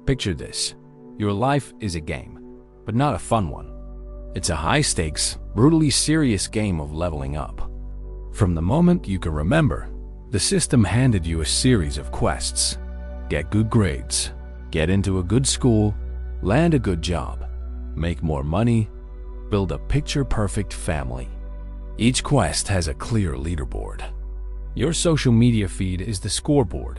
Picture this. Your life is a game, but not a fun one. It's a high-stakes, brutally serious game of leveling up. From the moment you can remember, the system handed you a series of quests. Get good grades, get into a good school, land a good job, make more money, build a picture-perfect family. Each quest has a clear leaderboard. Your social media feed is the scoreboard.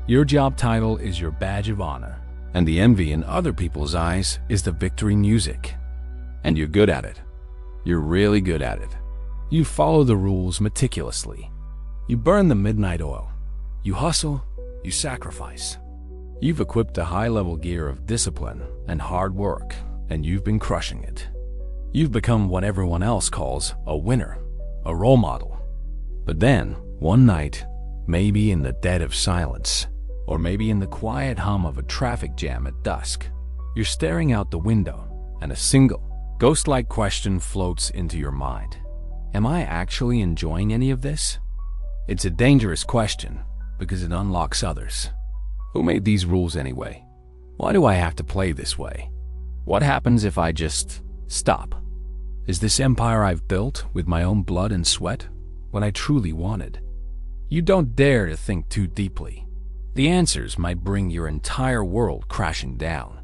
Your job title is your badge of honor. And the envy in other people's eyes is the victory music. And you're good at it. You're really good at it. You follow the rules meticulously. You burn the midnight oil. You hustle. You sacrifice. You've equipped a high-level gear of discipline and hard work, and you've been crushing it. You've become what everyone else calls a winner, a role model. But then, one night, maybe in the dead of silence, or maybe in the quiet hum of a traffic jam at dusk, you're staring out the window, and a single, ghost-like question floats into your mind. Am I actually enjoying any of this? It's a dangerous question, because it unlocks others. Who made these rules anyway? Why do I have to play this way? What happens if I just stop? Is this empire I've built with my own blood and sweat what I truly wanted? You don't dare to think too deeply. The answers might bring your entire world crashing down.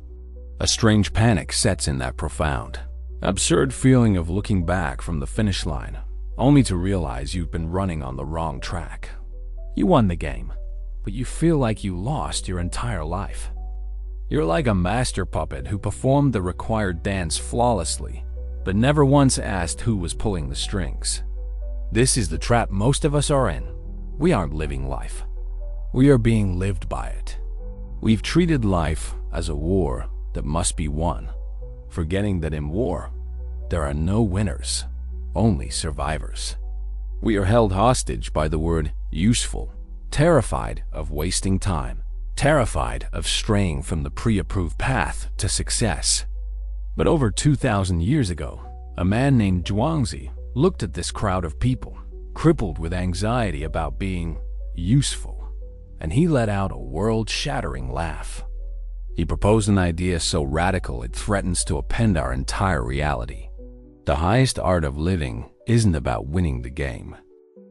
A strange panic sets in that profound, absurd feeling of looking back from the finish line, only to realize you've been running on the wrong track. You won the game, but you feel like you lost your entire life. You're like a master puppet who performed the required dance flawlessly, but never once asked who was pulling the strings. This is the trap most of us are in. We aren't living life. We are being lived by it. We've treated life as a war that must be won, forgetting that in war, there are no winners, only survivors. We are held hostage by the word useful, terrified of wasting time, terrified of straying from the pre-approved path to success. But over 2,000 years ago, a man named Zhuangzi looked at this crowd of people, crippled with anxiety about being useful, and he let out a world-shattering laugh. He proposed an idea so radical it threatens to upend our entire reality. The highest art of living isn't about winning the game.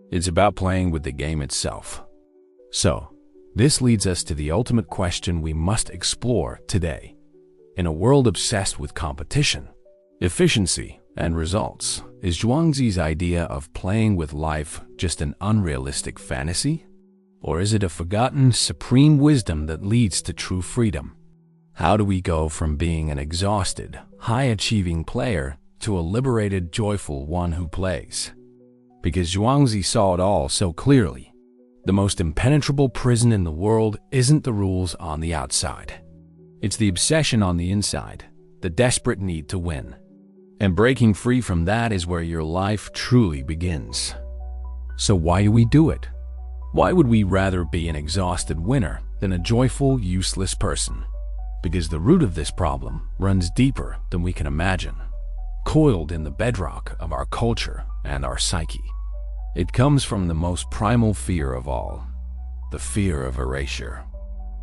It's about playing with the game itself. So, this leads us to the ultimate question we must explore today. In a world obsessed with competition, efficiency, and results, is Zhuangzi's idea of playing with life just an unrealistic fantasy? Or is it a forgotten, supreme wisdom that leads to true freedom? How do we go from being an exhausted, high-achieving player to a liberated, joyful one who plays? Because Zhuangzi saw it all so clearly. The most impenetrable prison in the world isn't the rules on the outside. It's the obsession on the inside, the desperate need to win. And breaking free from that is where your life truly begins. So why do we do it? Why would we rather be an exhausted winner than a joyful, useless person? Because the root of this problem runs deeper than we can imagine, coiled in the bedrock of our culture and our psyche. It comes from the most primal fear of all, the fear of erasure.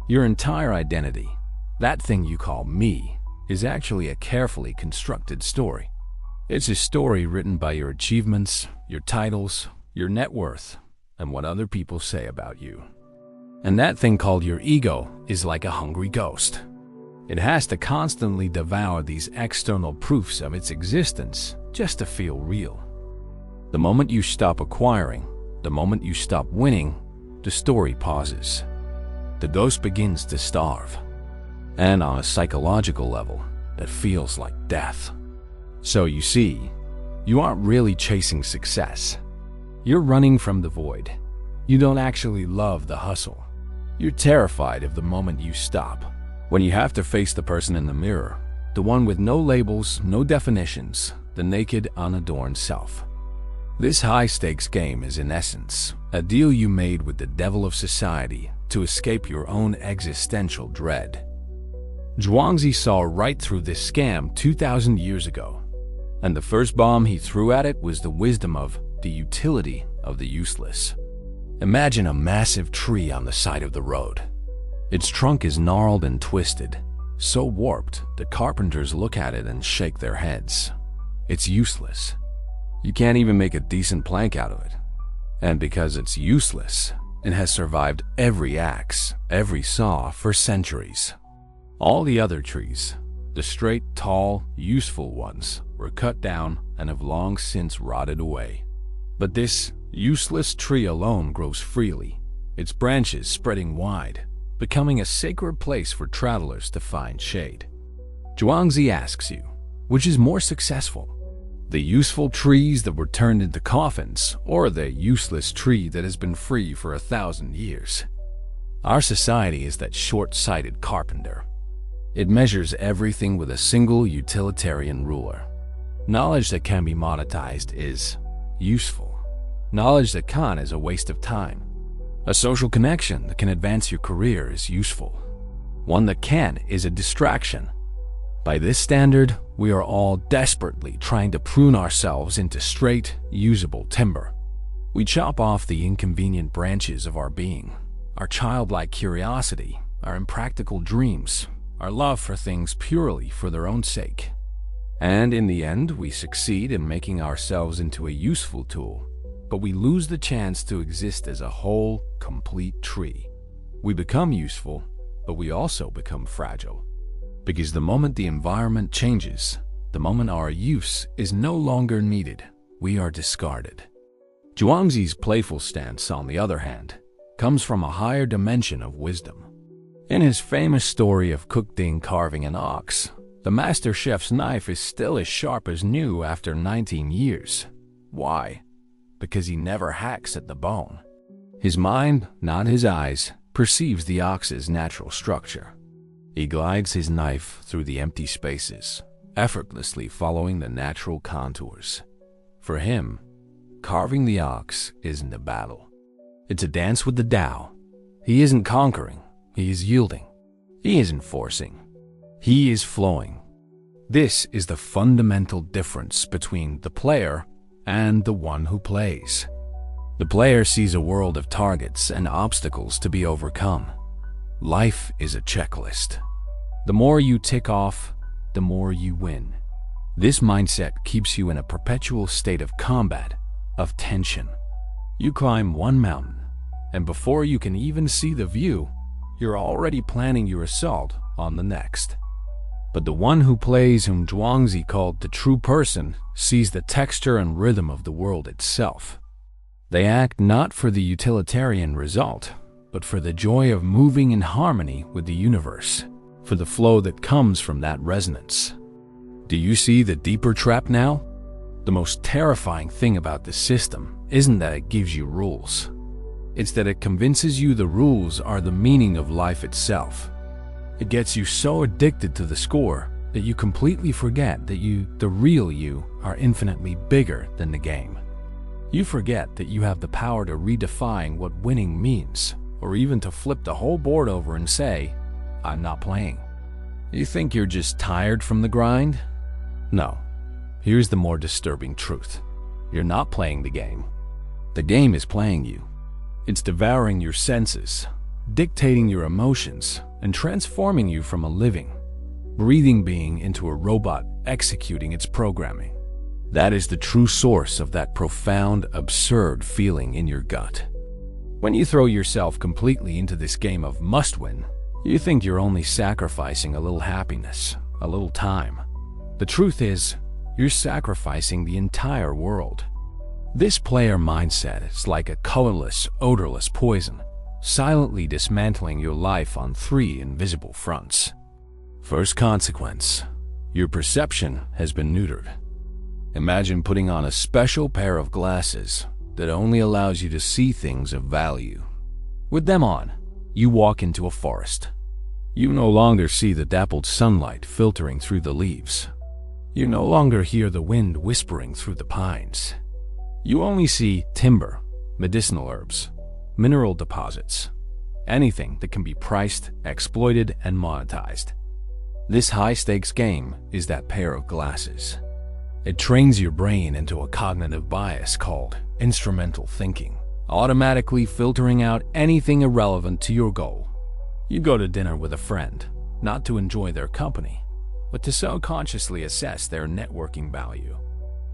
Your entire identity, that thing you call me, is actually a carefully constructed story. It's a story written by your achievements, your titles, your net worth, and what other people say about you. And that thing called your ego is like a hungry ghost. It has to constantly devour these external proofs of its existence just to feel real. The moment you stop acquiring, the moment you stop winning, the story pauses. The ghost begins to starve. And on a psychological level, that feels like death. So you see, you aren't really chasing success. You're running from the void. You don't actually love the hustle. You're terrified of the moment you stop, when you have to face the person in the mirror, the one with no labels, no definitions, the naked, unadorned self. This high-stakes game is, in essence, a deal you made with the devil of society to escape your own existential dread. Zhuangzi saw right through this scam 2,000 years ago, and the first bomb he threw at it was the wisdom of the utility of the useless. Imagine a massive tree on the side of the road. Its trunk is gnarled and twisted, so warped that carpenters look at it and shake their heads. It's useless. You can't even make a decent plank out of it. And because it's useless, it has survived every axe, every saw for centuries. All the other trees, the straight, tall, useful ones, were cut down and have long since rotted away. But this useless tree alone grows freely, its branches spreading wide, becoming a sacred place for travelers to find shade. Zhuangzi asks you, which is more successful? The useful trees that were turned into coffins, or the useless tree that has been free for 1,000 years? Our society is that short-sighted carpenter. It measures everything with a single utilitarian ruler. Knowledge that can be monetized is useful. Knowledge that can't is a waste of time. A social connection that can advance your career is useful. One that can is a distraction. By this standard, we are all desperately trying to prune ourselves into straight, usable timber. We chop off the inconvenient branches of our being, our childlike curiosity, our impractical dreams, our love for things purely for their own sake. And in the end, we succeed in making ourselves into a useful tool, but we lose the chance to exist as a whole, complete tree. We become useful, but we also become fragile. Because the moment the environment changes, the moment our use is no longer needed, we are discarded. Zhuangzi's playful stance, on the other hand, comes from a higher dimension of wisdom. In his famous story of Cook Ding carving an ox, the master chef's knife is still as sharp as new after 19 years. Why? Because he never hacks at the bone. His mind, not his eyes, perceives the ox's natural structure. He glides his knife through the empty spaces, effortlessly following the natural contours. For him, carving the ox isn't a battle. It's a dance with the Tao. He isn't conquering, he is yielding. He isn't forcing, he is flowing. This is the fundamental difference between the player and the one who plays. The player sees a world of targets and obstacles to be overcome. Life is a checklist. The more you tick off, the more you win. This mindset keeps you in a perpetual state of combat, of tension. You climb one mountain, and before you can even see the view, you're already planning your assault on the next. But the one who plays, whom Zhuangzi called the true person, sees the texture and rhythm of the world itself. They act not for the utilitarian result, but for the joy of moving in harmony with the universe, for the flow that comes from that resonance. Do you see the deeper trap now? The most terrifying thing about this system isn't that it gives you rules. It's that it convinces you the rules are the meaning of life itself. It gets you so addicted to the score that you completely forget that you, the real you, are infinitely bigger than the game. You forget that you have the power to redefine what winning means, or even to flip the whole board over and say, I'm not playing. You think you're just tired from the grind? No. Here's the more disturbing truth. You're not playing the game. The game is playing you. It's devouring your senses, dictating your emotions, and transforming you from a living, breathing being into a robot executing its programming. That is the true source of that profound, absurd feeling in your gut. When you throw yourself completely into this game of must-win, you think you're only sacrificing a little happiness, a little time. The truth is, you're sacrificing the entire world. This player mindset is like a colorless, odorless poison, silently dismantling your life on 3 invisible fronts. First consequence, your perception has been neutered. Imagine putting on a special pair of glasses that only allows you to see things of value. With them on, you walk into a forest. You no longer see the dappled sunlight filtering through the leaves. You no longer hear the wind whispering through the pines. You only see timber, medicinal herbs, mineral deposits, anything that can be priced, exploited, and monetized. This high-stakes game is that pair of glasses. It trains your brain into a cognitive bias called instrumental thinking, automatically filtering out anything irrelevant to your goal. You go to dinner with a friend. not to enjoy their company, but to subconsciously assess their networking value.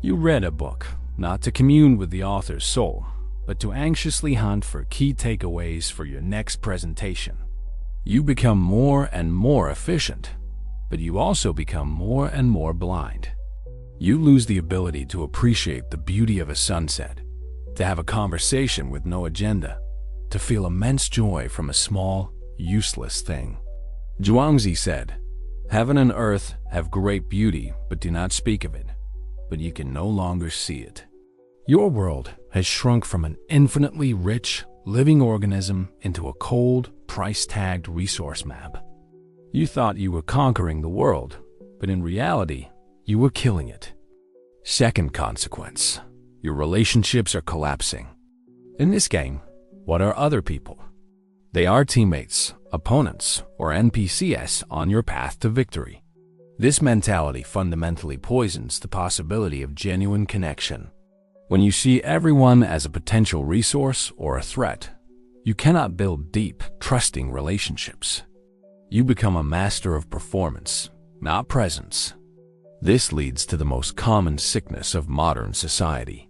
You read a book, not to commune with the author's soul, but to anxiously hunt for key takeaways for your next presentation. You become more and more efficient, but you also become more and more blind. You lose the ability to appreciate the beauty of a sunset, to have a conversation with no agenda, to feel immense joy from a small, useless thing. Zhuangzi said, "Heaven and earth have great beauty, but do not speak of it, but you can no longer see it." Your world has shrunk from an infinitely rich, living organism into a cold, price-tagged resource map. You thought you were conquering the world, but in reality, you were killing it. Second consequence, your relationships are collapsing. In this game, what are other people? They are teammates, opponents, or NPCs on your path to victory. This mentality fundamentally poisons the possibility of genuine connection. When you see everyone as a potential resource or a threat, you cannot build deep, trusting relationships. You become a master of performance, not presence. This leads to the most common sickness of modern society,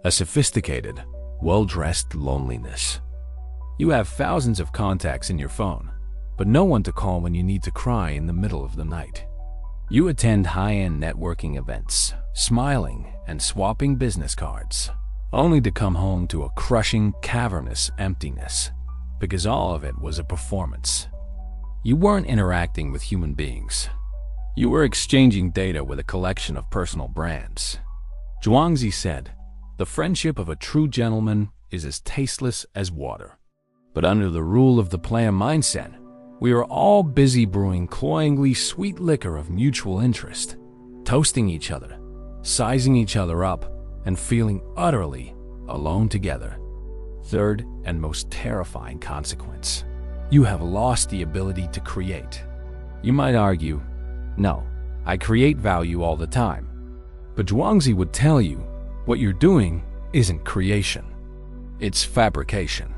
a sophisticated, well-dressed loneliness. You have thousands of contacts in your phone, but no one to call when you need to cry in the middle of the night. You attend high-end networking events, smiling and swapping business cards, only to come home to a crushing, cavernous emptiness, because all of it was a performance. You weren't interacting with human beings. You were exchanging data with a collection of personal brands. Zhuangzi said, "The friendship of a true gentleman is as tasteless as water." But under the rule of the player mindset, we are all busy brewing cloyingly sweet liquor of mutual interest, toasting each other, sizing each other up, and feeling utterly alone together. Third and most terrifying consequence, you have lost the ability to create. You might argue, "No, I create value all the time." But Zhuangzi would tell you, what you're doing isn't creation. It's fabrication.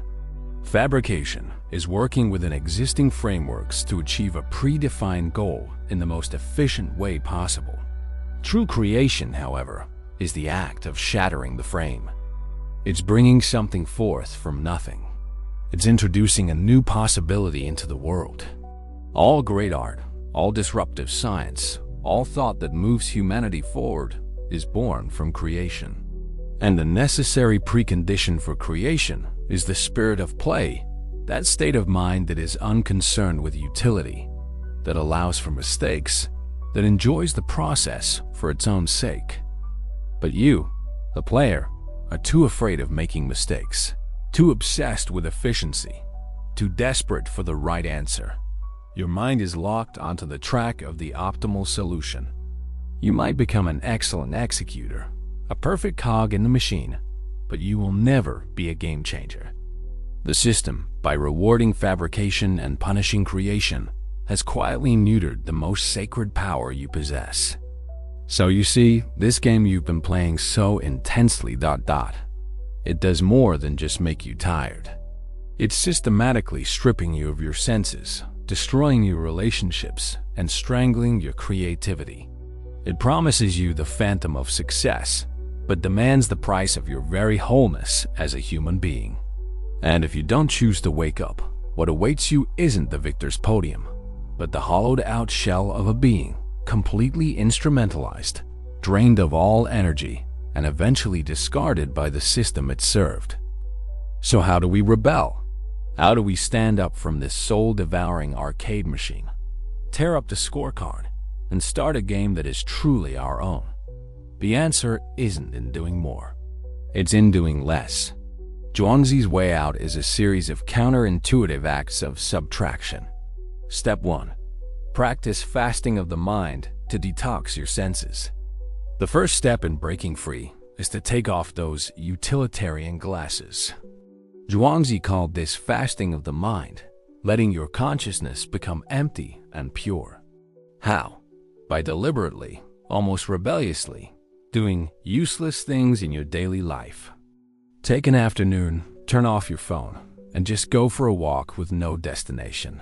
Fabrication is working within existing frameworks to achieve a predefined goal in the most efficient way possible. True creation, however, is the act of shattering the frame. It's bringing something forth from nothing. It's introducing a new possibility into the world. All great art, all disruptive science, all thought that moves humanity forward is born from creation. And the necessary precondition for creation is the spirit of play, that state of mind that is unconcerned with utility, that allows for mistakes, that enjoys the process for its own sake. But you, the player, are too afraid of making mistakes, too obsessed with efficiency, too desperate for the right answer. Your mind is locked onto the track of the optimal solution. You might become an excellent executor, a perfect cog in the machine, but you will never be a game changer. The system, by rewarding fabrication and punishing creation, has quietly neutered the most sacred power you possess. So you see, this game you've been playing so intensely ... It does more than just make you tired. It's systematically stripping you of your senses, destroying your relationships, and strangling your creativity. It promises you the phantom of success, but demands the price of your very wholeness as a human being. And if you don't choose to wake up, what awaits you isn't the victor's podium, but the hollowed-out shell of a being, completely instrumentalized, drained of all energy, and eventually discarded by the system it served. So how do we rebel? How do we stand up from this soul-devouring arcade machine, tear up the scorecard, and start a game that is truly our own? The answer isn't in doing more. It's in doing less. Zhuangzi's way out is a series of counterintuitive acts of subtraction. Step 1. Practice fasting of the mind to detox your senses. The first step in breaking free is to take off those utilitarian glasses. Zhuangzi called this fasting of the mind, letting your consciousness become empty and pure. How? By deliberately, almost rebelliously, doing useless things in your daily life. Take an afternoon, turn off your phone, and just go for a walk with no destination.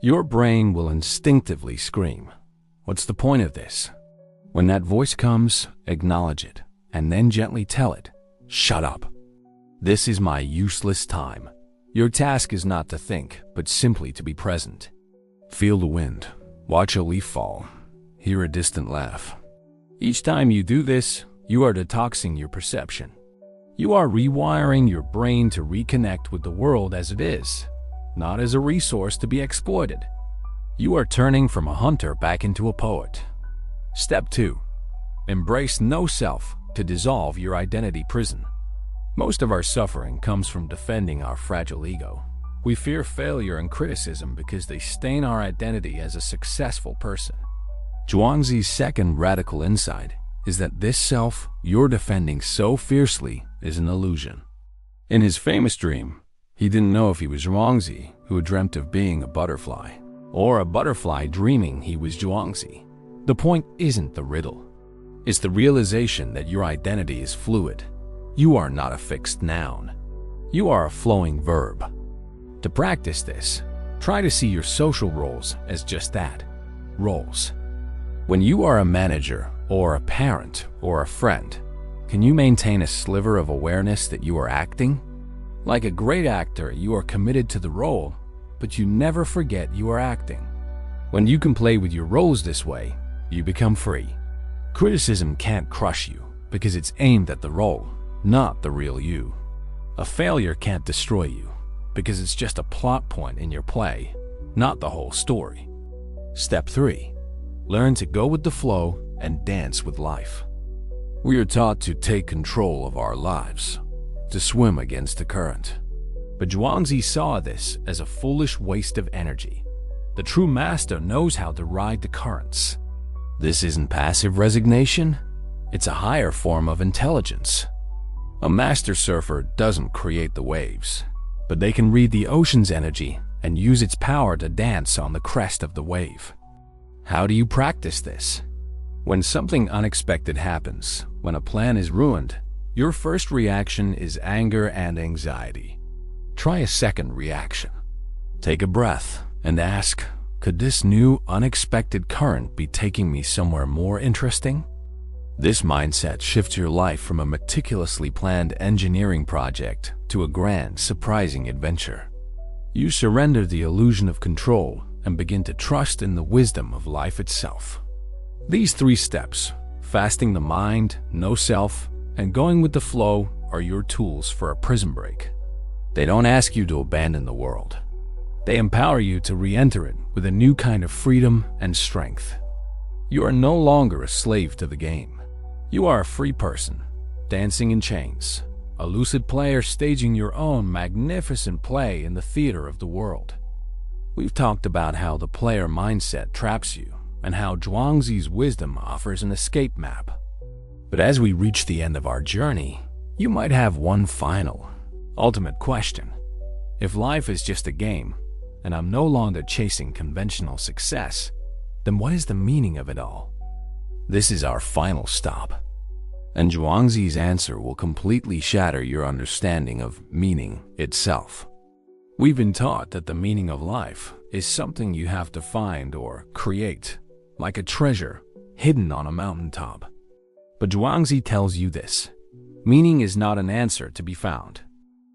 Your brain will instinctively scream, "What's the point of this?" When that voice comes, acknowledge it, and then gently tell it, "Shut up. This is my useless time." Your task is not to think, but simply to be present. Feel the wind, watch a leaf fall, hear a distant laugh. Each time you do this, you are detoxing your perception. You are rewiring your brain to reconnect with the world as it is, not as a resource to be exploited. You are turning from a hunter back into a poet. Step 2. Embrace no self to dissolve your identity prison. Most of our suffering comes from defending our fragile ego. We fear failure and criticism because they stain our identity as a successful person. Zhuangzi's second radical insight is that this self you're defending so fiercely is an illusion. In his famous dream, he didn't know if he was Zhuangzi, who had dreamt of being a butterfly, or a butterfly dreaming he was Zhuangzi. The point isn't the riddle. It's the realization that your identity is fluid. You are not a fixed noun. You are a flowing verb. To practice this, try to see your social roles as just that, roles. When you are a manager, or a parent, or a friend, can you maintain a sliver of awareness that you are acting? Like a great actor, you are committed to the role, but you never forget you are acting. When you can play with your roles this way, you become free. Criticism can't crush you because it's aimed at the role, not the real you. A failure can't destroy you because it's just a plot point in your play, not the whole story. Step 3. Learn to go with the flow and dance with life. We are taught to take control of our lives, to swim against the current. But Zhuangzi saw this as a foolish waste of energy. The true master knows how to ride the currents. This isn't passive resignation, it's a higher form of intelligence. A master surfer doesn't create the waves, but they can read the ocean's energy and use its power to dance on the crest of the wave. How do you practice this? When something unexpected happens, when a plan is ruined, your first reaction is anger and anxiety. Try a second reaction. Take a breath and ask, could this new, unexpected current be taking me somewhere more interesting? This mindset shifts your life from a meticulously planned engineering project to a grand, surprising adventure. You surrender the illusion of control and begin to trust in the wisdom of life itself. These 3 steps, fasting the mind, no self, and going with the flow, are your tools for a prison break. They don't ask you to abandon the world. They empower you to re-enter it with a new kind of freedom and strength. You are no longer a slave to the game. You are a free person, dancing in chains, a lucid player staging your own magnificent play in the theater of the world. We've talked about how the player mindset traps you and how Zhuangzi's wisdom offers an escape map. But as we reach the end of our journey, you might have one final, ultimate question. If life is just a game, and I'm no longer chasing conventional success, then what is the meaning of it all? This is our final stop. And Zhuangzi's answer will completely shatter your understanding of meaning itself. We've been taught that the meaning of life is something you have to find or create, like a treasure hidden on a mountaintop. But Zhuangzi tells you this: meaning is not an answer to be found.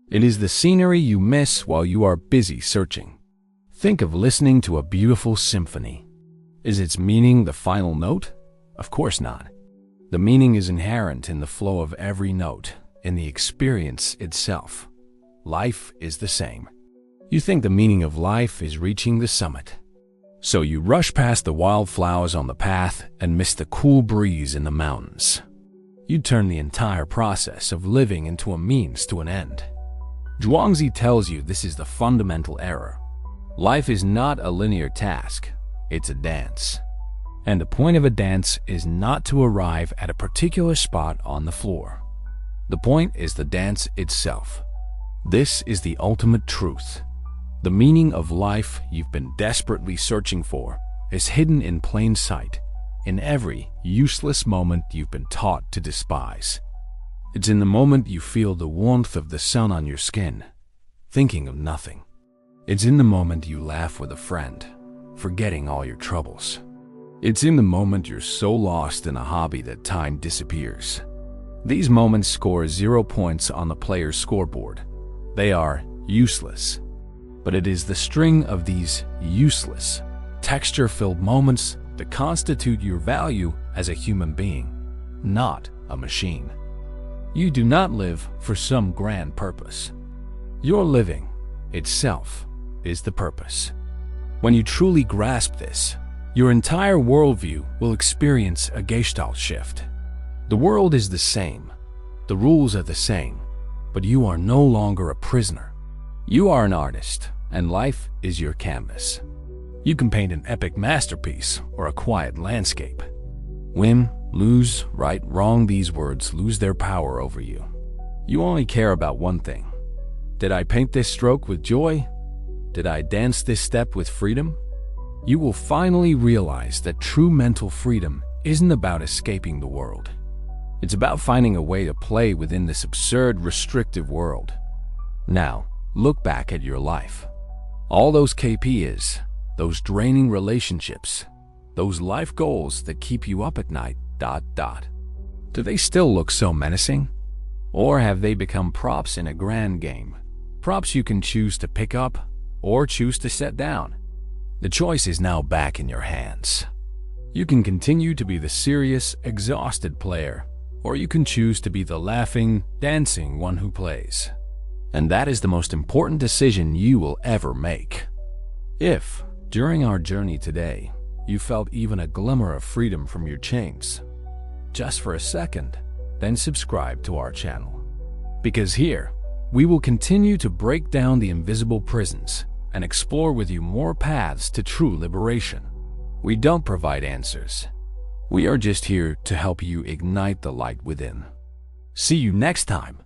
It is the scenery you miss while you are busy searching. Think of listening to a beautiful symphony. Is its meaning the final note? Of course not. The meaning is inherent in the flow of every note, in the experience itself. Life is the same. You think the meaning of life is reaching the summit. So you rush past the wildflowers on the path and miss the cool breeze in the mountains. You turn the entire process of living into a means to an end. Zhuangzi tells you this is the fundamental error. Life is not a linear task, it's a dance. And the point of a dance is not to arrive at a particular spot on the floor. The point is the dance itself. This is the ultimate truth. The meaning of life you've been desperately searching for is hidden in plain sight, in every useless moment you've been taught to despise. It's in the moment you feel the warmth of the sun on your skin, thinking of nothing. It's in the moment you laugh with a friend, forgetting all your troubles. It's in the moment you're so lost in a hobby that time disappears. These moments score 0 points on the player's scoreboard. They are useless. But it is the string of these useless, texture-filled moments that constitute your value as a human being, not a machine. You do not live for some grand purpose. Your living itself is the purpose. When you truly grasp this, your entire worldview will experience a gestalt shift. The world is the same, the rules are the same, but you are no longer a prisoner. You are an artist, and life is your canvas. You can paint an epic masterpiece or a quiet landscape. Win, lose, right, wrong, these words lose their power over you. You only care about one thing. Did I paint this stroke with joy? Did I dance this step with freedom? You will finally realize that true mental freedom isn't about escaping the world. It's about finding a way to play within this absurd, restrictive world. Now, look back at your life. All those KPIs, those draining relationships, those life goals that keep you up at night, ... Do they still look so menacing? Or have they become props in a grand game? Props you can choose to pick up or choose to set down. The choice is now back in your hands. You can continue to be the serious, exhausted player, or you can choose to be the laughing, dancing one who plays. And that is the most important decision you will ever make. If, during our journey today, you felt even a glimmer of freedom from your chains, just for a second, then subscribe to our channel. Because here, we will continue to break down the invisible prisons and explore with you more paths to true liberation. We don't provide answers. We are just here to help you ignite the light within. See you next time.